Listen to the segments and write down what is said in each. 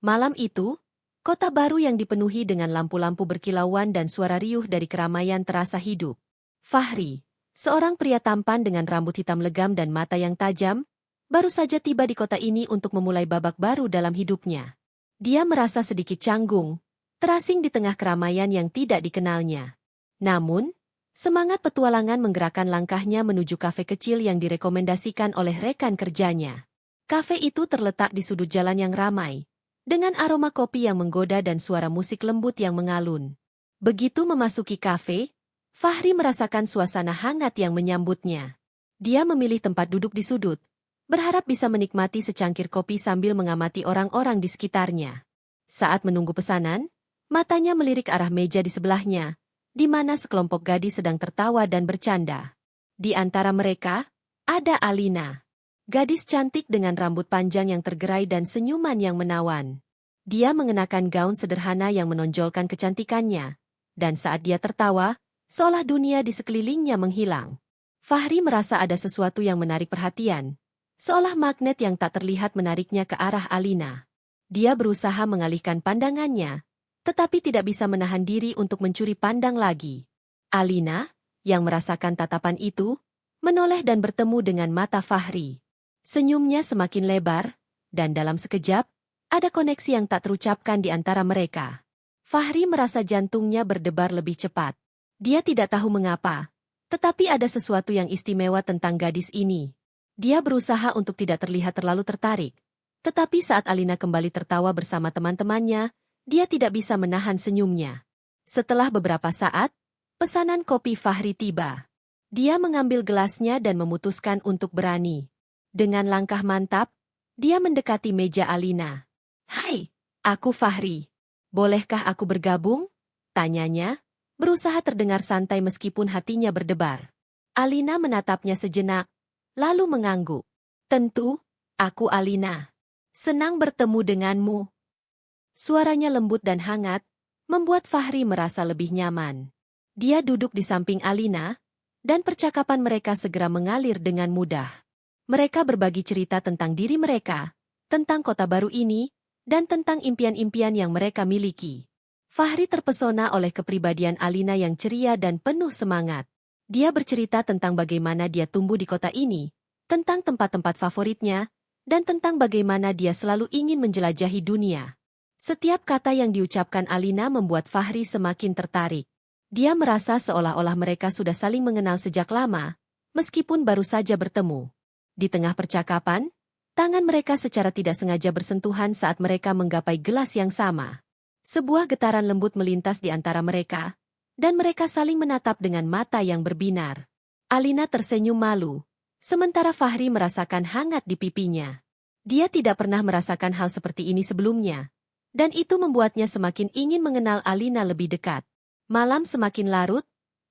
Malam itu, kota baru yang dipenuhi dengan lampu-lampu berkilauan dan suara riuh dari keramaian terasa hidup. Fahri, seorang pria tampan dengan rambut hitam legam dan mata yang tajam, baru saja tiba di kota ini untuk memulai babak baru dalam hidupnya. Dia merasa sedikit canggung, terasing di tengah keramaian yang tidak dikenalnya. Namun, semangat petualangan menggerakkan langkahnya menuju kafe kecil yang direkomendasikan oleh rekan kerjanya. Kafe itu terletak di sudut jalan yang ramai, dengan aroma kopi yang menggoda dan suara musik lembut yang mengalun. Begitu memasuki kafe, Fahri merasakan suasana hangat yang menyambutnya. Dia memilih tempat duduk di sudut, berharap bisa menikmati secangkir kopi sambil mengamati orang-orang di sekitarnya. Saat menunggu pesanan, matanya melirik arah meja di sebelahnya, di mana sekelompok gadis sedang tertawa dan bercanda. Di antara mereka, ada Alina. Gadis cantik dengan rambut panjang yang tergerai dan senyuman yang menawan. Dia mengenakan gaun sederhana yang menonjolkan kecantikannya, dan saat dia tertawa, seolah dunia di sekelilingnya menghilang. Fahri merasa ada sesuatu yang menarik perhatian, seolah magnet yang tak terlihat menariknya ke arah Alina. Dia berusaha mengalihkan pandangannya, tetapi tidak bisa menahan diri untuk mencuri pandang lagi. Alina, yang merasakan tatapan itu, menoleh dan bertemu dengan mata Fahri. Senyumnya semakin lebar, dan dalam sekejap, ada koneksi yang tak terucapkan di antara mereka. Fahri merasa jantungnya berdebar lebih cepat. Dia tidak tahu mengapa, tetapi ada sesuatu yang istimewa tentang gadis ini. Dia berusaha untuk tidak terlihat terlalu tertarik, tetapi saat Alina kembali tertawa bersama teman-temannya, dia tidak bisa menahan senyumnya. Setelah beberapa saat, pesanan kopi Fahri tiba. Dia mengambil gelasnya dan memutuskan untuk berani. Dengan langkah mantap, dia mendekati meja Alina. "Hai, aku Fahri. Bolehkah aku bergabung?" tanyanya, berusaha terdengar santai meskipun hatinya berdebar. Alina menatapnya sejenak, lalu mengangguk. "Tentu, aku Alina. Senang bertemu denganmu." Suaranya lembut dan hangat, membuat Fahri merasa lebih nyaman. Dia duduk di samping Alina, dan percakapan mereka segera mengalir dengan mudah. Mereka berbagi cerita tentang diri mereka, tentang kota baru ini, dan tentang impian-impian yang mereka miliki. Fahri terpesona oleh kepribadian Alina yang ceria dan penuh semangat. Dia bercerita tentang bagaimana dia tumbuh di kota ini, tentang tempat-tempat favoritnya, dan tentang bagaimana dia selalu ingin menjelajahi dunia. Setiap kata yang diucapkan Alina membuat Fahri semakin tertarik. Dia merasa seolah-olah mereka sudah saling mengenal sejak lama, meskipun baru saja bertemu. Di tengah percakapan, tangan mereka secara tidak sengaja bersentuhan saat mereka menggapai gelas yang sama. Sebuah getaran lembut melintas di antara mereka, dan mereka saling menatap dengan mata yang berbinar. Alina tersenyum malu, sementara Fahri merasakan hangat di pipinya. Dia tidak pernah merasakan hal seperti ini sebelumnya, dan itu membuatnya semakin ingin mengenal Alina lebih dekat. Malam semakin larut,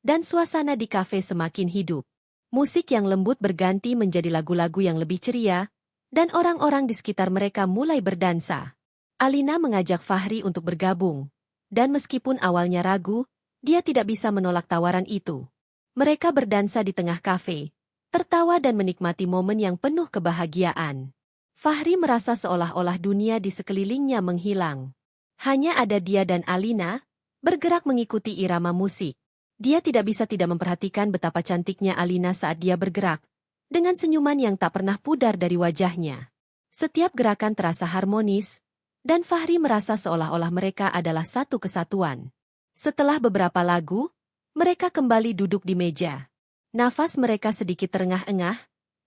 dan suasana di kafe semakin hidup. Musik yang lembut berganti menjadi lagu-lagu yang lebih ceria, dan orang-orang di sekitar mereka mulai berdansa. Alina mengajak Fahri untuk bergabung, dan meskipun awalnya ragu, dia tidak bisa menolak tawaran itu. Mereka berdansa di tengah kafe, tertawa dan menikmati momen yang penuh kebahagiaan. Fahri merasa seolah-olah dunia di sekelilingnya menghilang. Hanya ada dia dan Alina, bergerak mengikuti irama musik. Dia tidak bisa tidak memperhatikan betapa cantiknya Alina saat dia bergerak, dengan senyuman yang tak pernah pudar dari wajahnya. Setiap gerakan terasa harmonis, dan Fahri merasa seolah-olah mereka adalah satu kesatuan. Setelah beberapa lagu, mereka kembali duduk di meja. Nafas mereka sedikit terengah-engah,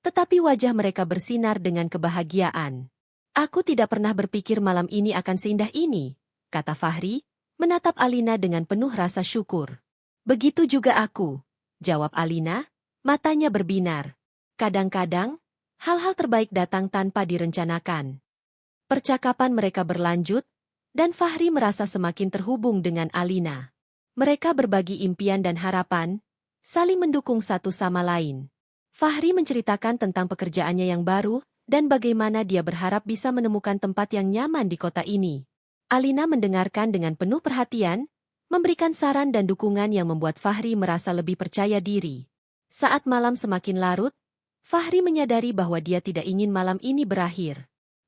tetapi wajah mereka bersinar dengan kebahagiaan. "Aku tidak pernah berpikir malam ini akan seindah ini," kata Fahri, menatap Alina dengan penuh rasa syukur. "Begitu juga aku," jawab Alina, matanya berbinar. Kadang-kadang, hal-hal terbaik datang tanpa direncanakan. Percakapan mereka berlanjut, dan Fahri merasa semakin terhubung dengan Alina. Mereka berbagi impian dan harapan, saling mendukung satu sama lain. Fahri menceritakan tentang pekerjaannya yang baru, dan bagaimana dia berharap bisa menemukan tempat yang nyaman di kota ini. Alina mendengarkan dengan penuh perhatian, memberikan saran dan dukungan yang membuat Fahri merasa lebih percaya diri. Saat malam semakin larut, Fahri menyadari bahwa dia tidak ingin malam ini berakhir.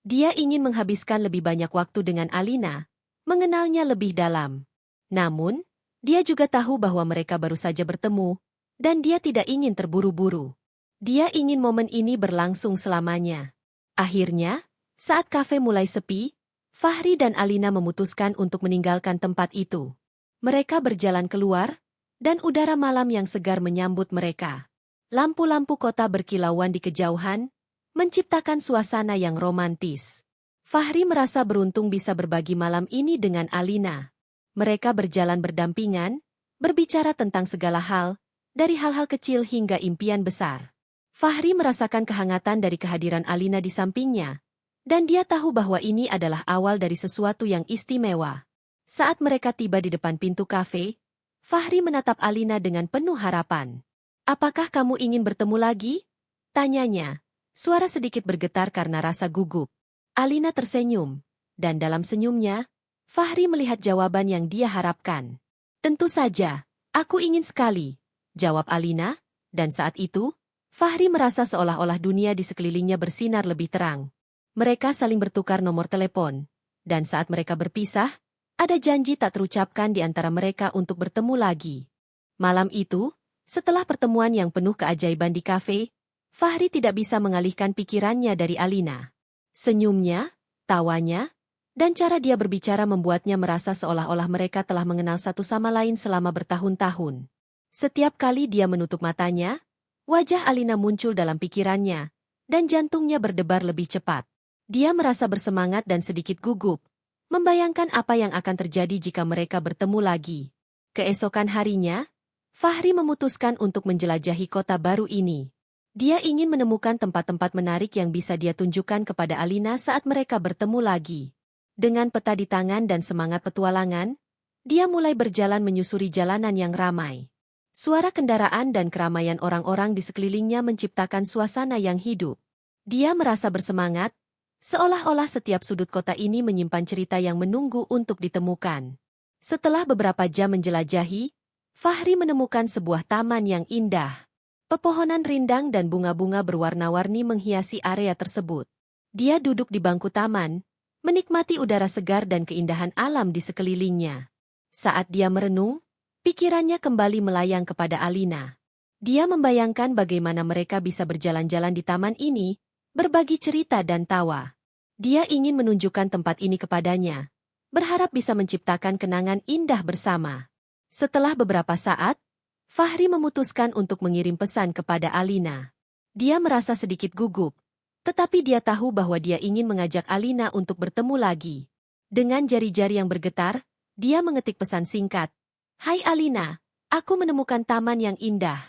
Dia ingin menghabiskan lebih banyak waktu dengan Alina, mengenalnya lebih dalam. Namun, dia juga tahu bahwa mereka baru saja bertemu, dan dia tidak ingin terburu-buru. Dia ingin momen ini berlangsung selamanya. Akhirnya, saat kafe mulai sepi, Fahri dan Alina memutuskan untuk meninggalkan tempat itu. Mereka berjalan keluar, dan udara malam yang segar menyambut mereka. Lampu-lampu kota berkilauan di kejauhan, menciptakan suasana yang romantis. Fahri merasa beruntung bisa berbagi malam ini dengan Alina. Mereka berjalan berdampingan, berbicara tentang segala hal, dari hal-hal kecil hingga impian besar. Fahri merasakan kehangatan dari kehadiran Alina di sampingnya, dan dia tahu bahwa ini adalah awal dari sesuatu yang istimewa. Saat mereka tiba di depan pintu kafe, Fahri menatap Alina dengan penuh harapan. "Apakah kamu ingin bertemu lagi?" tanyanya. Suara sedikit bergetar karena rasa gugup. Alina tersenyum, dan dalam senyumnya, Fahri melihat jawaban yang dia harapkan. "Tentu saja, aku ingin sekali," jawab Alina, dan saat itu, Fahri merasa seolah-olah dunia di sekelilingnya bersinar lebih terang. Mereka saling bertukar nomor telepon, dan saat mereka berpisah, ada janji tak terucapkan di antara mereka untuk bertemu lagi. Malam itu, setelah pertemuan yang penuh keajaiban di kafe, Fahri tidak bisa mengalihkan pikirannya dari Alina. Senyumnya, tawanya, dan cara dia berbicara membuatnya merasa seolah-olah mereka telah mengenal satu sama lain selama bertahun-tahun. Setiap kali dia menutup matanya, wajah Alina muncul dalam pikirannya, dan jantungnya berdebar lebih cepat. Dia merasa bersemangat dan sedikit gugup, membayangkan apa yang akan terjadi jika mereka bertemu lagi. Keesokan harinya, Fahri memutuskan untuk menjelajahi kota baru ini. Dia ingin menemukan tempat-tempat menarik yang bisa dia tunjukkan kepada Alina saat mereka bertemu lagi. Dengan peta di tangan dan semangat petualangan, dia mulai berjalan menyusuri jalanan yang ramai. Suara kendaraan dan keramaian orang-orang di sekelilingnya menciptakan suasana yang hidup. Dia merasa bersemangat, seolah-olah setiap sudut kota ini menyimpan cerita yang menunggu untuk ditemukan. Setelah beberapa jam menjelajahi, Fahri menemukan sebuah taman yang indah. Pepohonan rindang dan bunga-bunga berwarna-warni menghiasi area tersebut. Dia duduk di bangku taman, menikmati udara segar dan keindahan alam di sekelilingnya. Saat dia merenung, pikirannya kembali melayang kepada Alina. Dia membayangkan bagaimana mereka bisa berjalan-jalan di taman ini, berbagi cerita dan tawa. Dia ingin menunjukkan tempat ini kepadanya, berharap bisa menciptakan kenangan indah bersama. Setelah beberapa saat, Fahri memutuskan untuk mengirim pesan kepada Alina. Dia merasa sedikit gugup, tetapi dia tahu bahwa dia ingin mengajak Alina untuk bertemu lagi. Dengan jari-jari yang bergetar, dia mengetik pesan singkat. "Hai Alina, aku menemukan taman yang indah.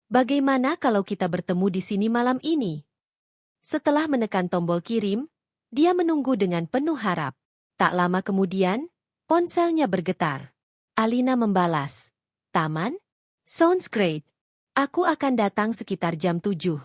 Bagaimana kalau kita bertemu di sini malam ini?" Setelah menekan tombol kirim, dia menunggu dengan penuh harap. Tak lama kemudian, ponselnya bergetar. Alina membalas, "Taman? Sounds great. Aku akan datang sekitar jam 7.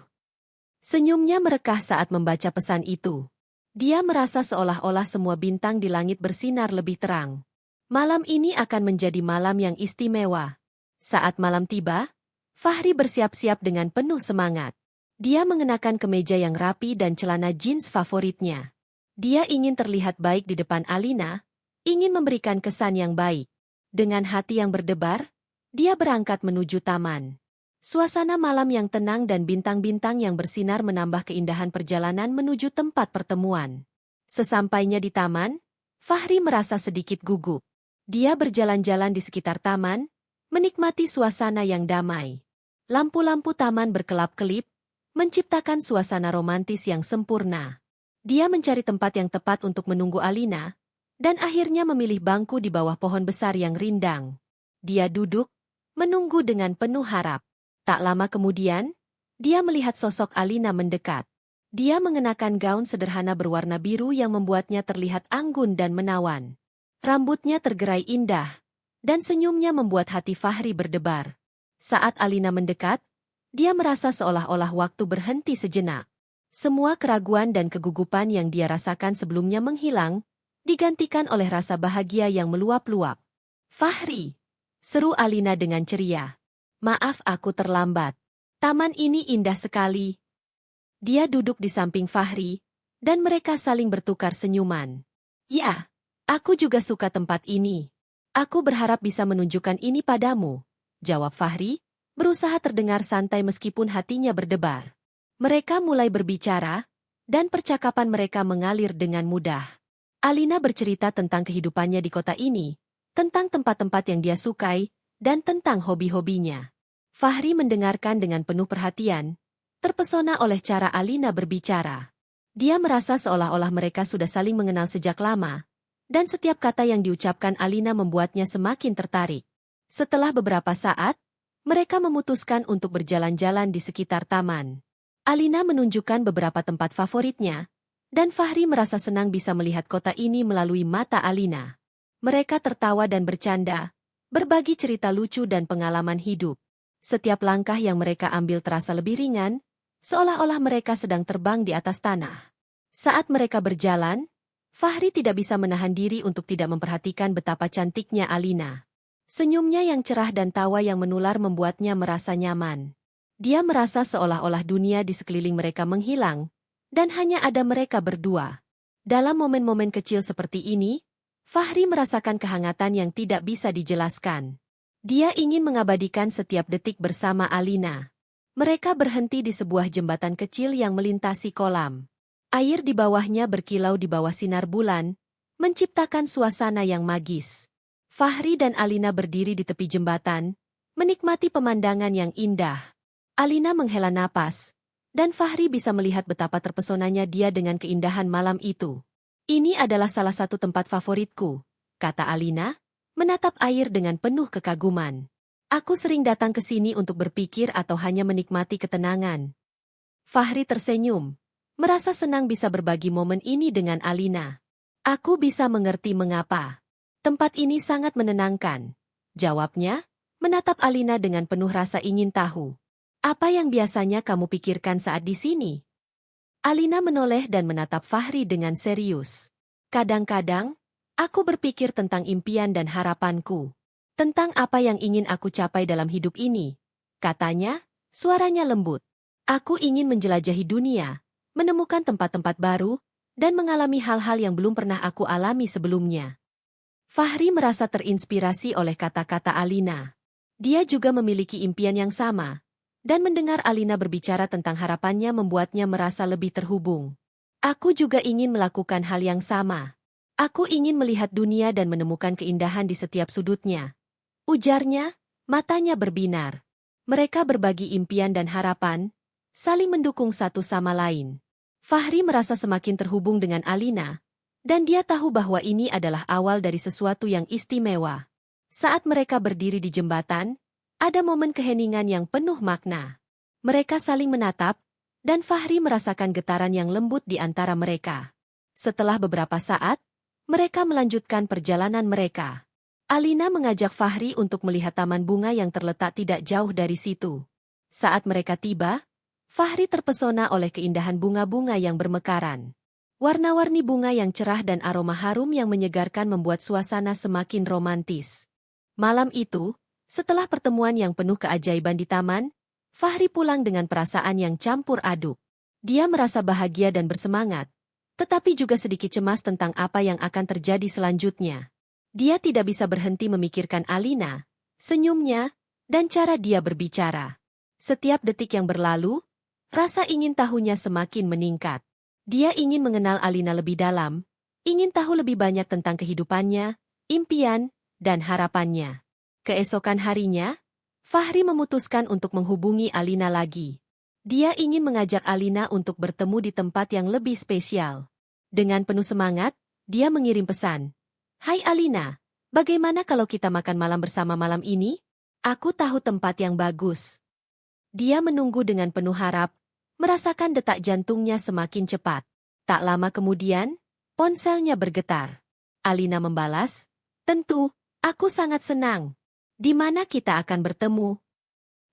Senyumnya merekah saat membaca pesan itu. Dia merasa seolah-olah semua bintang di langit bersinar lebih terang. Malam ini akan menjadi malam yang istimewa. Saat malam tiba, Fahri bersiap-siap dengan penuh semangat. Dia mengenakan kemeja yang rapi dan celana jeans favoritnya. Dia ingin terlihat baik di depan Alina, ingin memberikan kesan yang baik. Dengan hati yang berdebar, dia berangkat menuju taman. Suasana malam yang tenang dan bintang-bintang yang bersinar menambah keindahan perjalanan menuju tempat pertemuan. Sesampainya di taman, Fahri merasa sedikit gugup. Dia berjalan-jalan di sekitar taman, menikmati suasana yang damai. Lampu-lampu taman berkelap-kelip, menciptakan suasana romantis yang sempurna. Dia mencari tempat yang tepat untuk menunggu Alina, dan akhirnya memilih bangku di bawah pohon besar yang rindang. Dia duduk, menunggu dengan penuh harap. Tak lama kemudian, dia melihat sosok Alina mendekat. Dia mengenakan gaun sederhana berwarna biru yang membuatnya terlihat anggun dan menawan. Rambutnya tergerai indah, dan senyumnya membuat hati Fahri berdebar. Saat Alina mendekat, dia merasa seolah-olah waktu berhenti sejenak. Semua keraguan dan kegugupan yang dia rasakan sebelumnya menghilang, digantikan oleh rasa bahagia yang meluap-luap. "Fahri!" seru Alina dengan ceria. "Maaf aku terlambat. Taman ini indah sekali." Dia duduk di samping Fahri, dan mereka saling bertukar senyuman. Ya, aku juga suka tempat ini. Aku berharap bisa menunjukkan ini padamu, jawab Fahri, berusaha terdengar santai meskipun hatinya berdebar. Mereka mulai berbicara, dan percakapan mereka mengalir dengan mudah. Alina bercerita tentang kehidupannya di kota ini, tentang tempat-tempat yang dia sukai, dan tentang hobi-hobinya. Fahri mendengarkan dengan penuh perhatian, terpesona oleh cara Alina berbicara. Dia merasa seolah-olah mereka sudah saling mengenal sejak lama, dan setiap kata yang diucapkan Alina membuatnya semakin tertarik. Setelah beberapa saat, mereka memutuskan untuk berjalan-jalan di sekitar taman. Alina menunjukkan beberapa tempat favoritnya, dan Fahri merasa senang bisa melihat kota ini melalui mata Alina. Mereka tertawa dan bercanda, berbagi cerita lucu dan pengalaman hidup. Setiap langkah yang mereka ambil terasa lebih ringan, seolah-olah mereka sedang terbang di atas tanah. Saat mereka berjalan, Fahri tidak bisa menahan diri untuk tidak memperhatikan betapa cantiknya Alina. Senyumnya yang cerah dan tawa yang menular membuatnya merasa nyaman. Dia merasa seolah-olah dunia di sekeliling mereka menghilang, dan hanya ada mereka berdua. Dalam momen-momen kecil seperti ini, Fahri merasakan kehangatan yang tidak bisa dijelaskan. Dia ingin mengabadikan setiap detik bersama Alina. Mereka berhenti di sebuah jembatan kecil yang melintasi kolam. Air di bawahnya berkilau di bawah sinar bulan, menciptakan suasana yang magis. Fahri dan Alina berdiri di tepi jembatan, menikmati pemandangan yang indah. Alina menghela napas, dan Fahri bisa melihat betapa terpesonanya dia dengan keindahan malam itu. Ini adalah salah satu tempat favoritku, kata Alina, menatap air dengan penuh kekaguman. Aku sering datang ke sini untuk berpikir atau hanya menikmati ketenangan. Fahri tersenyum, merasa senang bisa berbagi momen ini dengan Alina. Aku bisa mengerti mengapa. Tempat ini sangat menenangkan, jawabnya, menatap Alina dengan penuh rasa ingin tahu. Apa yang biasanya kamu pikirkan saat di sini? Alina menoleh dan menatap Fahri dengan serius. Kadang-kadang, aku berpikir tentang impian dan harapanku. Tentang apa yang ingin aku capai dalam hidup ini, katanya, suaranya lembut. Aku ingin menjelajahi dunia, menemukan tempat-tempat baru, dan mengalami hal-hal yang belum pernah aku alami sebelumnya. Fahri merasa terinspirasi oleh kata-kata Alina. Dia juga memiliki impian yang sama, dan mendengar Alina berbicara tentang harapannya membuatnya merasa lebih terhubung. Aku juga ingin melakukan hal yang sama. Aku ingin melihat dunia dan menemukan keindahan di setiap sudutnya. Ujarnya, matanya berbinar. Mereka berbagi impian dan harapan, saling mendukung satu sama lain. Fahri merasa semakin terhubung dengan Alina, dan dia tahu bahwa ini adalah awal dari sesuatu yang istimewa. Saat mereka berdiri di jembatan, ada momen keheningan yang penuh makna. Mereka saling menatap, dan Fahri merasakan getaran yang lembut di antara mereka. Setelah beberapa saat, mereka melanjutkan perjalanan mereka. Alina mengajak Fahri untuk melihat taman bunga yang terletak tidak jauh dari situ. Saat mereka tiba, Fahri terpesona oleh keindahan bunga-bunga yang bermekaran. Warna-warni bunga yang cerah dan aroma harum yang menyegarkan membuat suasana semakin romantis. Malam itu, setelah pertemuan yang penuh keajaiban di taman, Fahri pulang dengan perasaan yang campur aduk. Dia merasa bahagia dan bersemangat, tetapi juga sedikit cemas tentang apa yang akan terjadi selanjutnya. Dia tidak bisa berhenti memikirkan Alina, senyumnya, dan cara dia berbicara. Setiap detik yang berlalu, rasa ingin tahunya semakin meningkat. Dia ingin mengenal Alina lebih dalam, ingin tahu lebih banyak tentang kehidupannya, impian, dan harapannya. Keesokan harinya, Fahri memutuskan untuk menghubungi Alina lagi. Dia ingin mengajak Alina untuk bertemu di tempat yang lebih spesial. Dengan penuh semangat, dia mengirim pesan. Hai Alina, bagaimana kalau kita makan malam bersama malam ini? Aku tahu tempat yang bagus. Dia menunggu dengan penuh harap, merasakan detak jantungnya semakin cepat. Tak lama kemudian, ponselnya bergetar. Alina membalas, tentu, aku sangat senang. Di mana kita akan bertemu?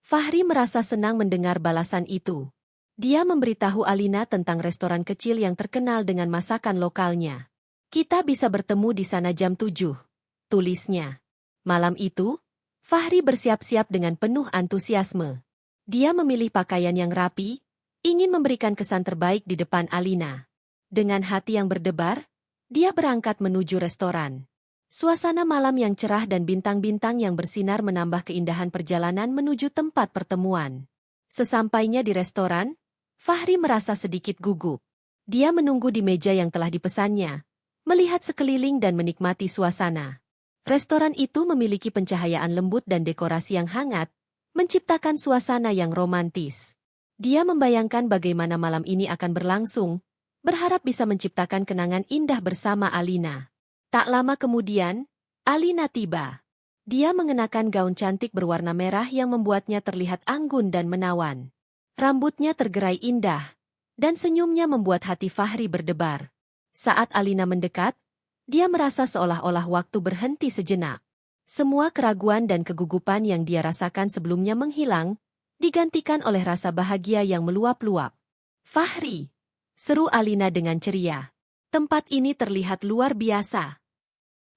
Fahri merasa senang mendengar balasan itu. Dia memberitahu Alina tentang restoran kecil yang terkenal dengan masakan lokalnya. Kita bisa bertemu di sana jam 7, tulisnya. Malam itu, Fahri bersiap-siap dengan penuh antusiasme. Dia memilih pakaian yang rapi, ingin memberikan kesan terbaik di depan Alina. Dengan hati yang berdebar, dia berangkat menuju restoran. Suasana malam yang cerah dan bintang-bintang yang bersinar menambah keindahan perjalanan menuju tempat pertemuan. Sesampainya di restoran, Fahri merasa sedikit gugup. Dia menunggu di meja yang telah dipesannya, melihat sekeliling dan menikmati suasana. Restoran itu memiliki pencahayaan lembut dan dekorasi yang hangat, menciptakan suasana yang romantis. Dia membayangkan bagaimana malam ini akan berlangsung, berharap bisa menciptakan kenangan indah bersama Alina. Tak lama kemudian, Alina tiba. Dia mengenakan gaun cantik berwarna merah yang membuatnya terlihat anggun dan menawan. Rambutnya tergerai indah, dan senyumnya membuat hati Fahri berdebar. Saat Alina mendekat, dia merasa seolah-olah waktu berhenti sejenak. Semua keraguan dan kegugupan yang dia rasakan sebelumnya menghilang, digantikan oleh rasa bahagia yang meluap-luap. "Fahri!" seru Alina dengan ceria. "Tempat ini terlihat luar biasa."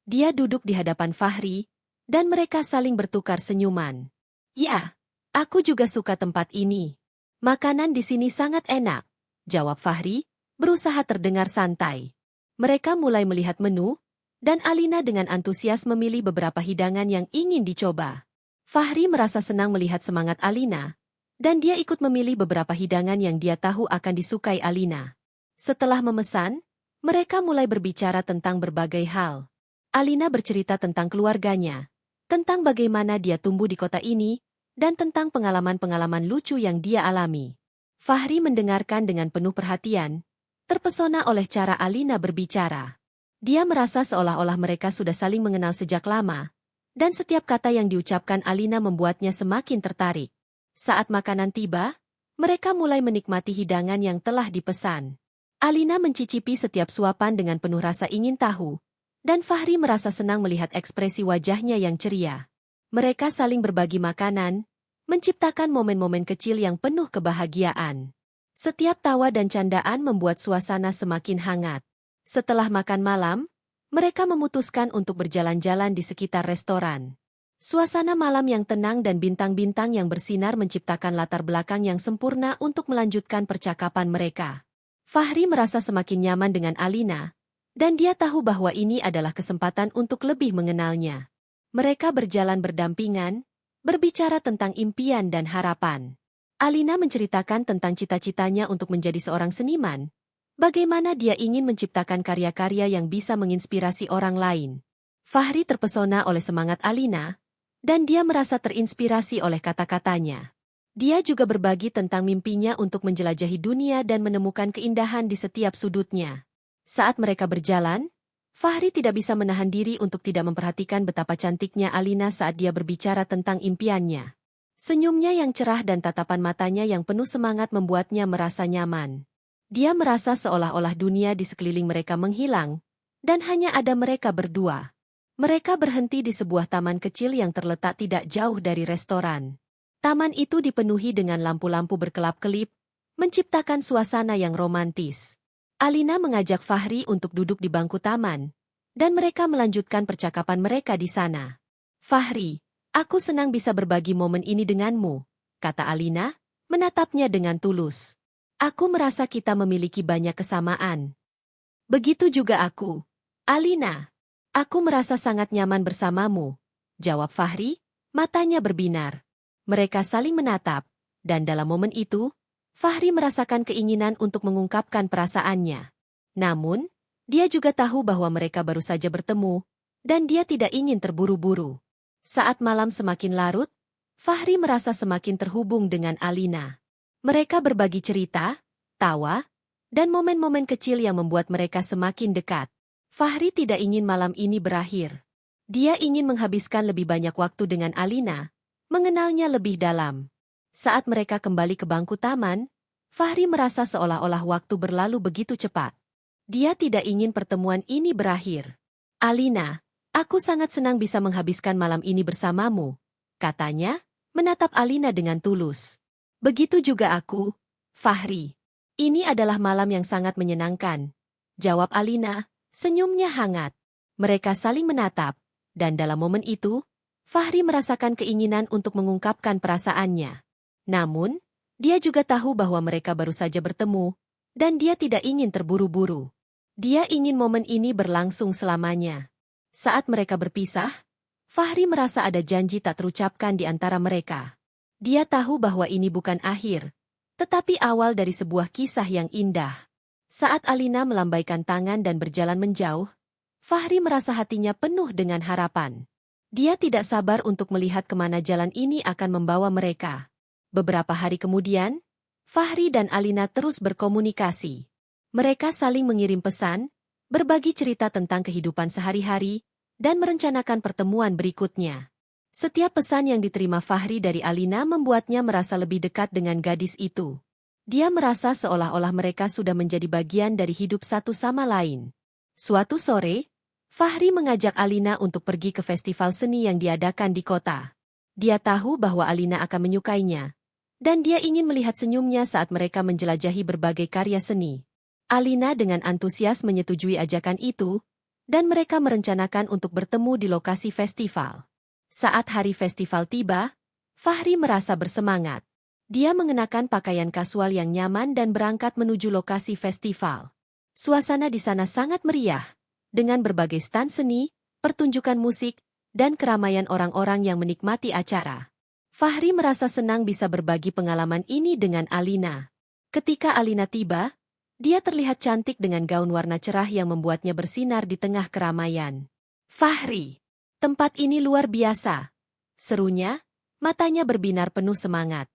Dia duduk di hadapan Fahri, dan mereka saling bertukar senyuman. "Ya, aku juga suka tempat ini. Makanan di sini sangat enak," jawab Fahri, berusaha terdengar santai. Mereka mulai melihat menu, dan Alina dengan antusias memilih beberapa hidangan yang ingin dicoba. Fahri merasa senang melihat semangat Alina, dan dia ikut memilih beberapa hidangan yang dia tahu akan disukai Alina. Setelah memesan, mereka mulai berbicara tentang berbagai hal. Alina bercerita tentang keluarganya, tentang bagaimana dia tumbuh di kota ini, dan tentang pengalaman-pengalaman lucu yang dia alami. Fahri mendengarkan dengan penuh perhatian, terpesona oleh cara Alina berbicara. Dia merasa seolah-olah mereka sudah saling mengenal sejak lama, dan setiap kata yang diucapkan Alina membuatnya semakin tertarik. Saat makanan tiba, mereka mulai menikmati hidangan yang telah dipesan. Alina mencicipi setiap suapan dengan penuh rasa ingin tahu, dan Fahri merasa senang melihat ekspresi wajahnya yang ceria. Mereka saling berbagi makanan, menciptakan momen-momen kecil yang penuh kebahagiaan. Setiap tawa dan candaan membuat suasana semakin hangat. Setelah makan malam, mereka memutuskan untuk berjalan-jalan di sekitar restoran. Suasana malam yang tenang dan bintang-bintang yang bersinar menciptakan latar belakang yang sempurna untuk melanjutkan percakapan mereka. Fahri merasa semakin nyaman dengan Alina, dan dia tahu bahwa ini adalah kesempatan untuk lebih mengenalnya. Mereka berjalan berdampingan, berbicara tentang impian dan harapan. Alina menceritakan tentang cita-citanya untuk menjadi seorang seniman, bagaimana dia ingin menciptakan karya-karya yang bisa menginspirasi orang lain. Fahri terpesona oleh semangat Alina, dan dia merasa terinspirasi oleh kata-katanya. Dia juga berbagi tentang mimpinya untuk menjelajahi dunia dan menemukan keindahan di setiap sudutnya. Saat mereka berjalan, Fahri tidak bisa menahan diri untuk tidak memperhatikan betapa cantiknya Alina saat dia berbicara tentang impiannya. Senyumnya yang cerah dan tatapan matanya yang penuh semangat membuatnya merasa nyaman. Dia merasa seolah-olah dunia di sekeliling mereka menghilang, dan hanya ada mereka berdua. Mereka berhenti di sebuah taman kecil yang terletak tidak jauh dari restoran. Taman itu dipenuhi dengan lampu-lampu berkelap-kelip, menciptakan suasana yang romantis. Alina mengajak Fahri untuk duduk di bangku taman, dan mereka melanjutkan percakapan mereka di sana. "Fahri, aku senang bisa berbagi momen ini denganmu," kata Alina, menatapnya dengan tulus. "Aku merasa kita memiliki banyak kesamaan." "Begitu juga aku, Alina. Aku merasa sangat nyaman bersamamu," jawab Fahri, matanya berbinar. Mereka saling menatap, dan dalam momen itu, Fahri merasakan keinginan untuk mengungkapkan perasaannya. Namun, dia juga tahu bahwa mereka baru saja bertemu, dan dia tidak ingin terburu-buru. Saat malam semakin larut, Fahri merasa semakin terhubung dengan Alina. Mereka berbagi cerita, tawa, dan momen-momen kecil yang membuat mereka semakin dekat. Fahri tidak ingin malam ini berakhir. Dia ingin menghabiskan lebih banyak waktu dengan Alina, mengenalnya lebih dalam. Saat mereka kembali ke bangku taman, Fahri merasa seolah-olah waktu berlalu begitu cepat. Dia tidak ingin pertemuan ini berakhir. "Alina, aku sangat senang bisa menghabiskan malam ini bersamamu," katanya, menatap Alina dengan tulus. "Begitu juga aku, Fahri. Ini adalah malam yang sangat menyenangkan," jawab Alina, senyumnya hangat. Mereka saling menatap, dan dalam momen itu, Fahri merasakan keinginan untuk mengungkapkan perasaannya. Namun, dia juga tahu bahwa mereka baru saja bertemu, dan dia tidak ingin terburu-buru. Dia ingin momen ini berlangsung selamanya. Saat mereka berpisah, Fahri merasa ada janji tak terucapkan di antara mereka. Dia tahu bahwa ini bukan akhir, tetapi awal dari sebuah kisah yang indah. Saat Alina melambaikan tangan dan berjalan menjauh, Fahri merasa hatinya penuh dengan harapan. Dia tidak sabar untuk melihat kemana jalan ini akan membawa mereka. Beberapa hari kemudian, Fahri dan Alina terus berkomunikasi. Mereka saling mengirim pesan, berbagi cerita tentang kehidupan sehari-hari, dan merencanakan pertemuan berikutnya. Setiap pesan yang diterima Fahri dari Alina membuatnya merasa lebih dekat dengan gadis itu. Dia merasa seolah-olah mereka sudah menjadi bagian dari hidup satu sama lain. Suatu sore, Fahri mengajak Alina untuk pergi ke festival seni yang diadakan di kota. Dia tahu bahwa Alina akan menyukainya, dan dia ingin melihat senyumnya saat mereka menjelajahi berbagai karya seni. Alina dengan antusias menyetujui ajakan itu, dan mereka merencanakan untuk bertemu di lokasi festival. Saat hari festival tiba, Fahri merasa bersemangat. Dia mengenakan pakaian kasual yang nyaman dan berangkat menuju lokasi festival. Suasana di sana sangat meriah, dengan berbagai stan seni, pertunjukan musik, dan keramaian orang-orang yang menikmati acara. Fahri merasa senang bisa berbagi pengalaman ini dengan Alina. Ketika Alina tiba, dia terlihat cantik dengan gaun warna cerah yang membuatnya bersinar di tengah keramaian. "Fahri, tempat ini luar biasa," serunya, matanya berbinar penuh semangat.